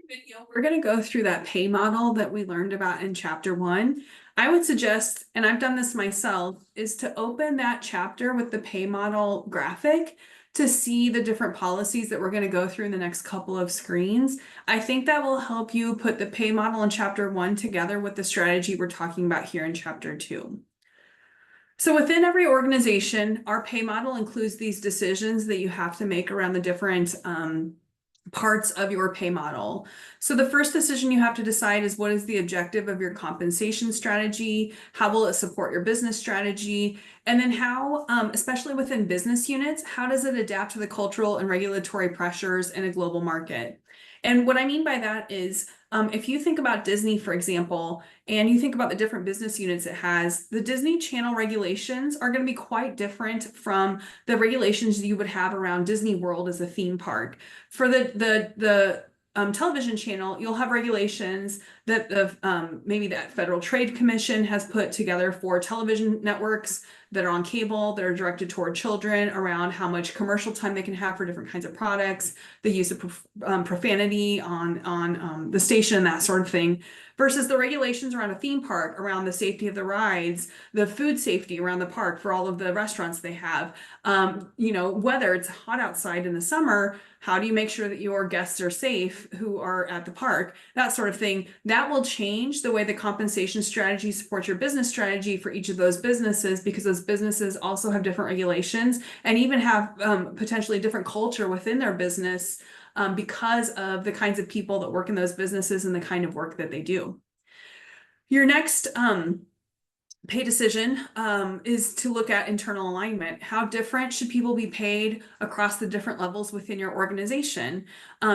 Video, we're going to go through that pay model that we learned about in chapter 1. I would suggest, and I've done this myself, is to open that chapter with the pay model graphic to see the different policies that we're going to go through in the next couple of screens. I think that will help you put the pay model in chapter 1 together with the strategy we're talking about here in chapter 2. So within every organization, our pay model includes these decisions that you have to make around the different parts of your pay model. So the first decision you have to decide is, what is the objective of your compensation strategy? How will it support your business strategy? And then how, especially within business units, how does it adapt to the cultural and regulatory pressures in a global market? And what I mean by that is, if you think about Disney, for example, and you think about the different business units it has, the Disney Channel regulations are going to be quite different from the regulations you would have around Disney World as a theme park. For the television channel, you'll have regulations that maybe that Federal Trade Commission has put together for television networks that are on cable, that are directed toward children, around how much commercial time they can have for different kinds of products, the use of profanity on the station, that sort of thing, versus the regulations around a theme park, around the safety of the rides, the food safety around the park for all of the restaurants they have. Whether it's hot outside in the summer, how do you make sure that your guests are safe who are at the park? That sort of thing. That will change the way the compensation strategy supports your business strategy for each of those businesses, because those businesses also have different regulations and even have potentially different culture within their business because of the kinds of people that work in those businesses and the kind of work that they do. Your next pay decision is to look at internal alignment. How different should people be paid across the different levels within your organization?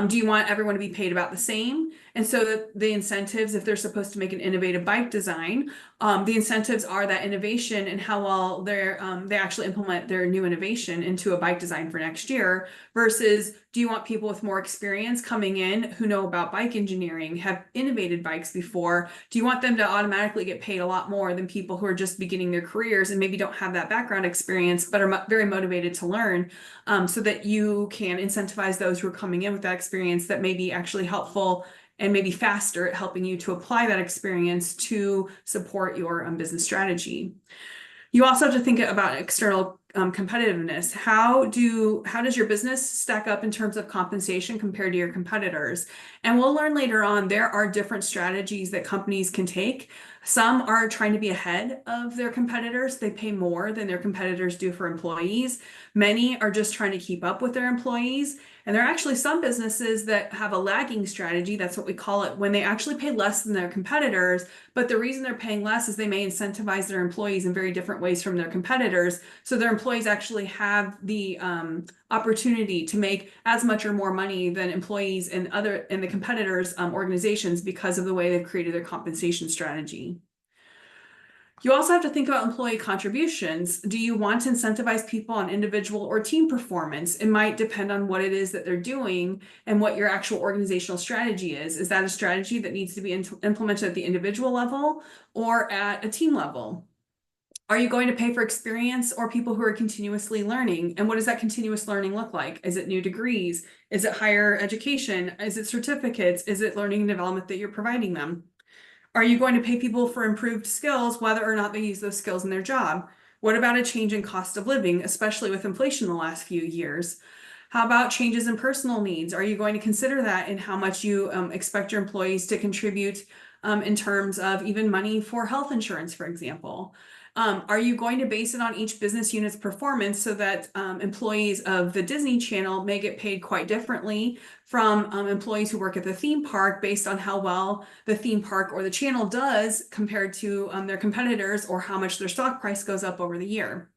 Do you want everyone to be paid about the same? And so the incentives, if they're supposed to make an innovative bike design, the incentives are that innovation and how well they actually implement their new innovation into a bike design for next year, versus do you want people with more experience coming in who know about bike engineering, have innovated bikes before? Do you want them to automatically get paid a lot more than people who are just beginning their careers and maybe don't have that background experience but are very motivated to learn, so that you can incentivize those who are coming in with that experience that may be actually helpful and maybe faster at helping you to apply that experience to support your business strategy. You also have to think about external competitiveness. How does your business stack up in terms of compensation compared to your competitors? And we'll learn later on, there are different strategies that companies can take. Some are trying to be ahead of their competitors. They pay more than their competitors do for employees. Many are just trying to keep up with their employees. And there are actually some businesses that have a lagging strategy. That's what we call it, when they actually pay less than their competitors. But the reason they're paying less is they may incentivize their employees in very different ways from their competitors. So their employees actually have the opportunity to make as much or more money than employees in the competitors' organizations because of the way they've created their compensation strategy. You also have to think about employee contributions. Do you want to incentivize people on individual or team performance? It might depend on what it is that they're doing and what your actual organizational strategy is. Is that a strategy that needs to be implemented at the individual level or at a team level? Are you going to pay for experience or people who are continuously learning? And what does that continuous learning look like? Is it new degrees? Is it higher education? Is it certificates? Is it learning and development that you're providing them? Are you going to pay people for improved skills, whether or not they use those skills in their job? What about a change in cost of living, especially with inflation the last few years? How about changes in personal needs? Are you going to consider that in how much you expect your employees to contribute in terms of even money for health insurance, for example? Are you going to base it on each business unit's performance so that employees of the Disney Channel may get paid quite differently from employees who work at the theme park based on how well the theme park or the channel does compared to their competitors, or how much their stock price goes up over the year?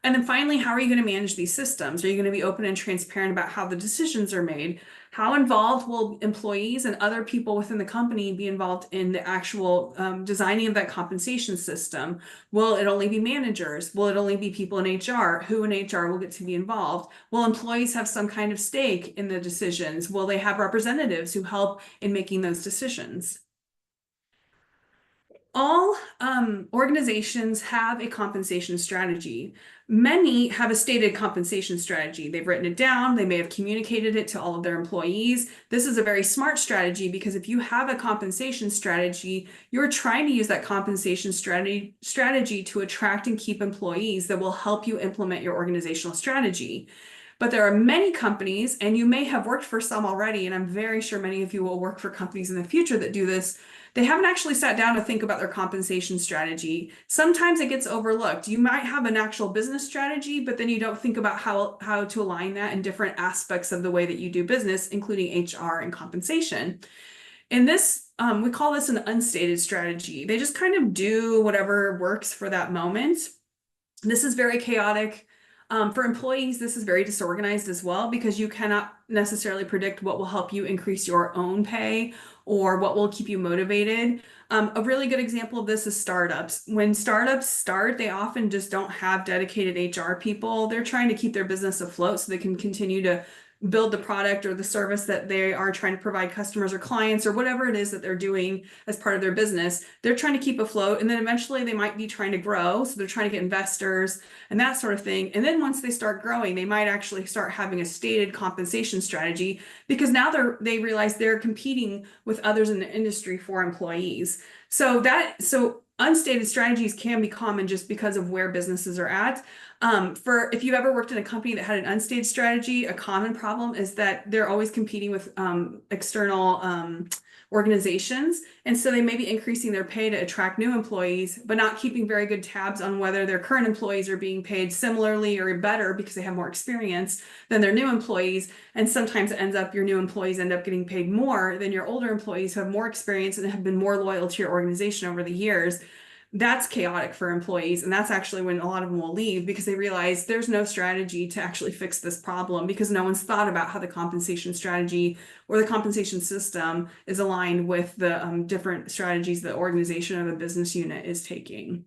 And then finally, how are you going to manage these systems? Are you going to be open and transparent about how the decisions are made? How involved will employees and other people within the company be involved in the actual designing of that compensation system? Will it only be managers? Will it only be people in HR? Who in HR will get to be involved? Will employees have some kind of stake in the decisions? Will they have representatives who help in making those decisions? All organizations have a compensation strategy. Many have a stated compensation strategy. They've written it down, they may have communicated it to all of their employees. This is a very smart strategy because if you have a compensation strategy, you're trying to use that compensation strategy to attract and keep employees that will help you implement your organizational strategy. But there are many companies, and you may have worked for some already, and I'm very sure many of you will work for companies in the future that do this. They haven't actually sat down to think about their compensation strategy. Sometimes it gets overlooked. You might have an actual business strategy, but then you don't think about how to align that in different aspects of the way that you do business, including HR and compensation. In this, we call this an unstated strategy. They just kind of do whatever works for that moment. This is very chaotic. For employees, this is very disorganized as well because you cannot necessarily predict what will help you increase your own pay or what will keep you motivated. A really good example of this is startups. When startups start, they often just don't have dedicated HR people. They're trying to keep their business afloat so they can continue to build the product or the service that they are trying to provide customers or clients or whatever it is that they're doing as part of their business. They're trying to keep afloat, and then eventually they might be trying to grow. So they're trying to get investors and that sort of thing. And then once they start growing, they might actually start having a stated compensation strategy because now they realize they're competing with others in the industry for employees. So unstated strategies can be common just because of where businesses are at. If you've ever worked in a company that had an unstated strategy, a common problem is that they're always competing with external organizations. And so they may be increasing their pay to attract new employees, but not keeping very good tabs on whether their current employees are being paid similarly or better because they have more experience than their new employees. And sometimes it ends up your new employees end up getting paid more than your older employees who have more experience and have been more loyal to your organization over the years. That's chaotic for employees. And that's actually when a lot of them will leave because they realize there's no strategy to actually fix this problem because no one's thought about how the compensation strategy or the compensation system is aligned with the different strategies the organization or the business unit is taking.